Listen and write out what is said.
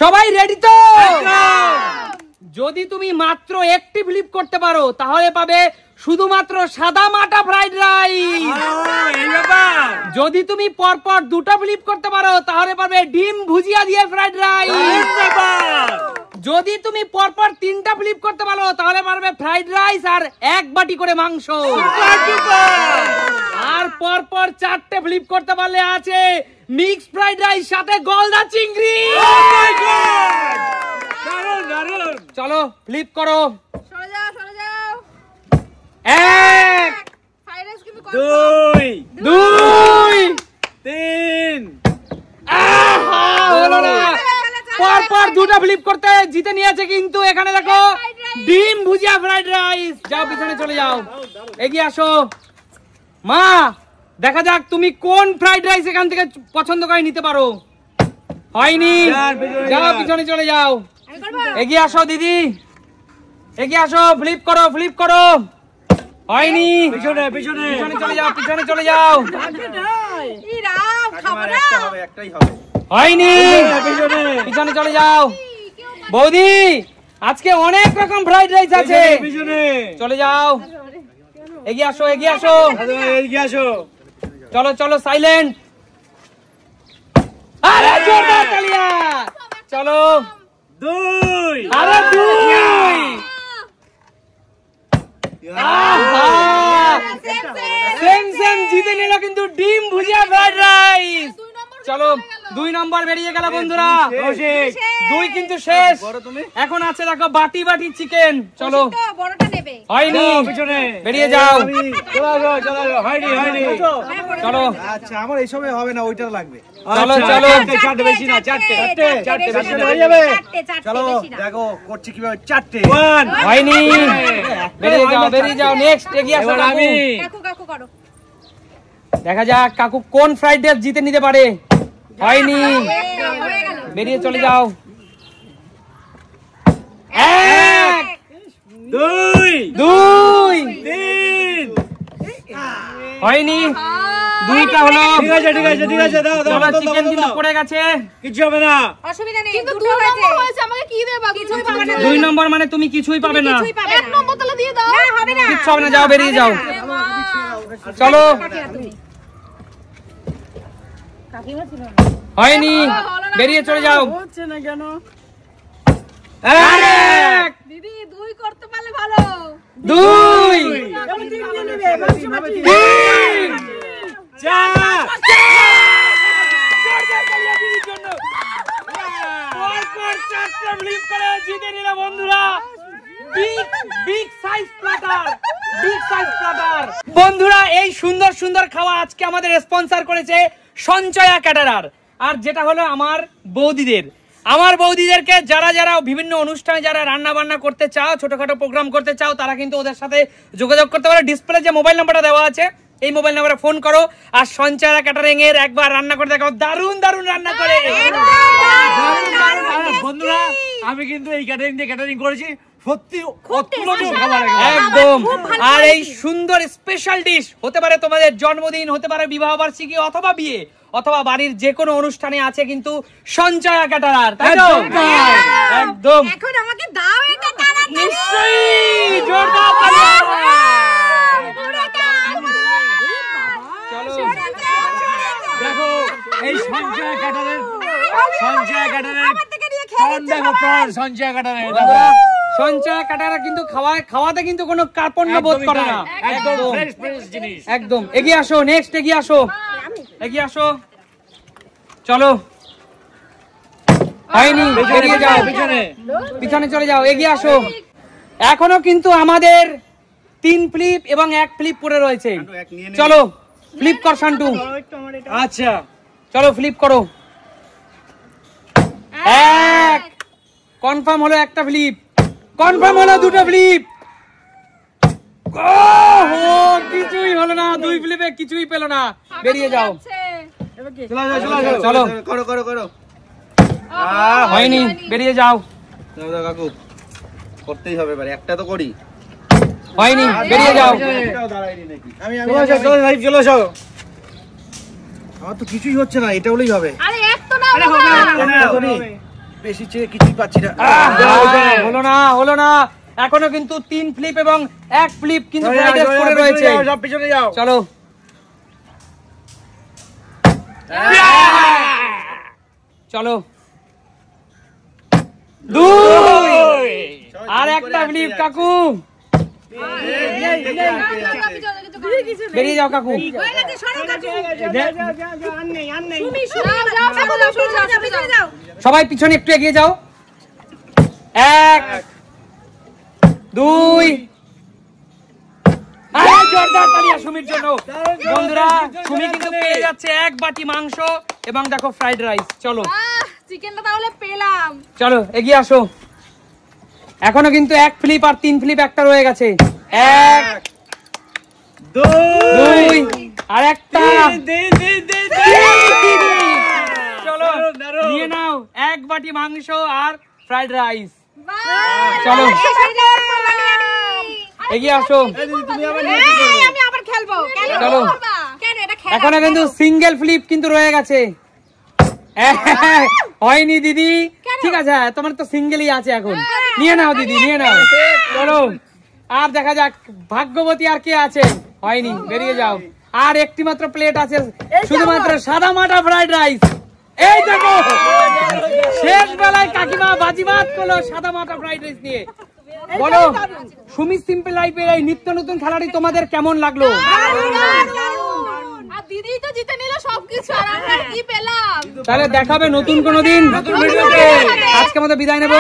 সবাই রেডি তো? যদি তুমি মাত্র একটি ফ্লিপ করতে পারো তাহলে পাবে শুধুমাত্র সাদা মাটা ফ্রাইড রাইস। যদি তুমি পরপর দুটো ফ্লিপ করতে পারো তাহলে পাবে ডিম ভুজিয়া দিয়ে ফ্রাইড রাইস। যদি তুমি পরপর তিনটা ফ্লিপ করতে পারো তাহলে পারবে ফ্রাইড রাইস আর এক বাটি করে মাংস। আর পরপর চারটে ফ্লিপ করতে পারলে আছে মিক্স ফ্রাইড রাইস সাথে গলদা চিংড়ি। চলো ফ্লিপ করো। এক, দুই, তিন। পরপর দুটো ফ্লিপ করতে জিতে নিয়েছে কিন্তু এখানে দেখো ডিম ভুজিয়া ফ্রাইড রাইস। যাও পিছনে চলে যাও, এগিয়ে আসো। মা দেখা যাক তুমি কোন ফ্রাইড রাইস এখান থেকে পছন্দ করে নিতে পারো। হয়নি, যাও পিছনে চলে যাও, এগিয়ে আসো দিদি, এগিয়ে আসো। ফ্লিপ করো, ফ্লিপ করো। হয়নি, পিছনে পিছনে চলে যাও, পিছনে চলে যাও। হয়নি, পিছনে চলে যাও। বৌদি আজকে অনেক রকম ফ্রাইড রাইস আছে, চলে যাও, এগিয়ে আসো, এগিয়ে আসো, এগিয়ে আসো। চলো চলো সাইলেন্ট। আরে জোরদার তালিয়া। চলো দুই, আরে দুই। সেম সেম জিতে নিল কিন্তু ডিম ভুজিয়া ফ্রাইড রাইস। চলো 2 নম্বর বেরিয়ে গেল বন্ধুরা। দুই কিন্তু শেষ, এখন আছে দেখো বাটি বাটি চিকেন। চলো হয়নি, বেরিয়ে যাও। চলো আচ্ছা আমার এইসবে হবে না, ওইটা লাগবে। চলো চলো, চারটে বেশি না, চারটে হয়ে যাবে। চলো দেখো করছি কিভাবে। চারটে হয়নি, বেরিয়ে যাও, বেরিয়ে যাও। নেক্সট এগিয়ে আসো আমি। দেখা যাক কাকু কোন ফ্রাইড রাইস জিতে নিতে পারে। হয়নি, বেরিয়ে চলে যাও। এক, দুই, তিন। হয়নি, দুইটা হলো। ঠিক আছে ঠিক আছে ঠিক আছে, দাও দাও। চিকেন কিন্তু পড়ে গেছে, কিছু হবে না, অসুবিধা নেই। কিন্তু 2 নম্বর হয়েছে, আমাকে কি দেবা? কিছুই পাবে না। 2 নম্বর মানে তুমি কিছুই পাবে না। 1 নম্বর তাহলে দিয়ে দাও। না হবে না, কিচ্ছু হবে না, যাও বেরিয়ে যাও। চলো হয়নি, বেরিয়ে চলে যাও। হচ্ছে না কেন? এক, দিদি 2 করতে পারলে ভালো। 2, 3, 4। জিতে নিল বন্ধুরা big size platter, big size platter. বন্ধুরা এই সুন্দর সুন্দর খাওয়া আজকে আমাদের স্পন্সর করেছে সঞ্চয়া ক্যাটারার। আর যেটা হলো আমার বৌদিদের, আমার বৌদিদেরকে যারা যারা বিভিন্ন অনুষ্ঠানে যারা রান্না বান্না করতে চাও, ছোটখাটো প্রোগ্রাম করতে চাও, তারা কিন্তু ওদের সাথে যোগাযোগ করতে পারো। ডিসপ্লে যে মোবাইল নাম্বারটা দেওয়া আছে এই মোবাইল নাম্বারে ফোন করো। আর সঞ্চয়া ক্যাটারিং এর একবার রান্না করে দেখাও, দারুণ দারুণ রান্না করে। বন্ধুরা আমি কিন্তু এই ক্যাটারিং দিয়ে ক্যাটারিং করেছি, সত্যি একদম। আর এই সুন্দর স্পেশাল ডিশ হতে পারে তোমাদের জন্মদিন, হতে পারে বিবাহ বার্ষিকী অথবা বিয়ে অথবা বাড়ির যে কোনো অনুষ্ঠানে আছে কিন্তু সঞ্চয়া ক্যাটারার, তাই তো? একদম। এখন আমাকে দাও এটা তাড়াতাড়ি। নিশ্চয়ই, জোরদার তালি। চলো দেখো এই সঞ্চয় ক্যাটারের, সঞ্চয় ক্যাটারের সঞ্চয় ক্যাটারের সঞ্চয়া ক্যাটারার কিন্তু খাওয়াতে কিন্তু কোনো কার্পণ্য বোধ করে না, একদম ফ্রেশ ফ্রেশ জিনিস। একদম। এগিয়ে আসো, নেক্সট এগিয়ে আসো, এগিয়ে আসো। চলো হয়নি, বেরিয়ে যাও, পিছনে পিছনে চলে যাও, এগিয়ে আসো। এখনো কিন্তু আমাদের 3 ফ্লিপ এবং 1 ফ্লিপ পড়ে রয়েছে। চলো ফ্লিপ কর শান্টু। আচ্ছা চলো ফ্লিপ করো। এক, কনফার্ম হলো একটা ফ্লিপ, কনফার্ম হলো 2টো ফ্লিপ। কিছুই হলো না, 2 ফ্লিপে কিছুই পেলো না, বেরিয়ে যাও। চলো করো করো করো। হয়নি, বেরিয়ে যাও। কাকু করতেই হবে, এবার একটা তো করি। হয়নি, বেরিয়ে যাও। আমার তো কিছুই হচ্ছে না, এটা হলেই হবে। আরে এক তো না, বেশি চেয়ে কিছুই পাচ্ছি না। হলো না এখনো কিন্তু 3 ফ্লিপ এবং 1 ফ্লিপ কিন্তু ফ্রাইড রাইস পড়ে রয়েছে। সব পিছনে যাও। চলো চলো 2 আর একটা ফ্লিপ কাকু বেরিয়ে যাও কাকু। সবাই পিছনে একটু এগিয়ে যাও। 1 2 জোরদার তালিয়া সুমির জন্য। বন্ধুরা সুমি কিন্তু পেয়ে যাচ্ছে 1 বাটি মাংস এবং দেখো ফ্রাইড রাইস। চলো চিকেনটা তাহলে পেলাম। চলো এগিয়ে আসো। এখনো কিন্তু 1 ফ্লিপ আর 3 ফ্লিপ একটা রয়ে গেছে। 1 2 আর একটা। চলো নিয়ে নাও 1 বাটি মাংস আর ফ্রাইড রাইস। চলো এগিয়ে আসো। আমি আবার খেলবো। চলো এখনো কিন্তু সিঙ্গেল ফ্লিপ কিন্তু রয়ে গেছে। হয়নি দিদি, ঠিক আছে তোমার তো সিঙ্গেলই আছে এখন। নিয়ে নাও দিদি নিয়ে নাও। চলো আর দেখা যাক ভাগ্যবতী আর কে আছে। হয়নি, বেরিয়ে যাও। আর একটি মাত্র প্লেট আছে, শুধুমাত্র সাদা মাটা ফ্রাইড রাইস। এই দেখো শেষ বেলায় কাকিমা বাজিবাদ করলো সাদা মাটা ফ্রাইড রাইস নিয়ে। বলো সুমি সিম্পল লাইফের এই নিত্য নতুন খেলাটি তোমাদের কেমন লাগলো? আর দিদি তো জিতে নিল সবকিছু, আর আমরা কি পেলাম? তাহলে দেখাবে নতুন কোনো দিন। আজকে আমাদের বিদায় নেবো।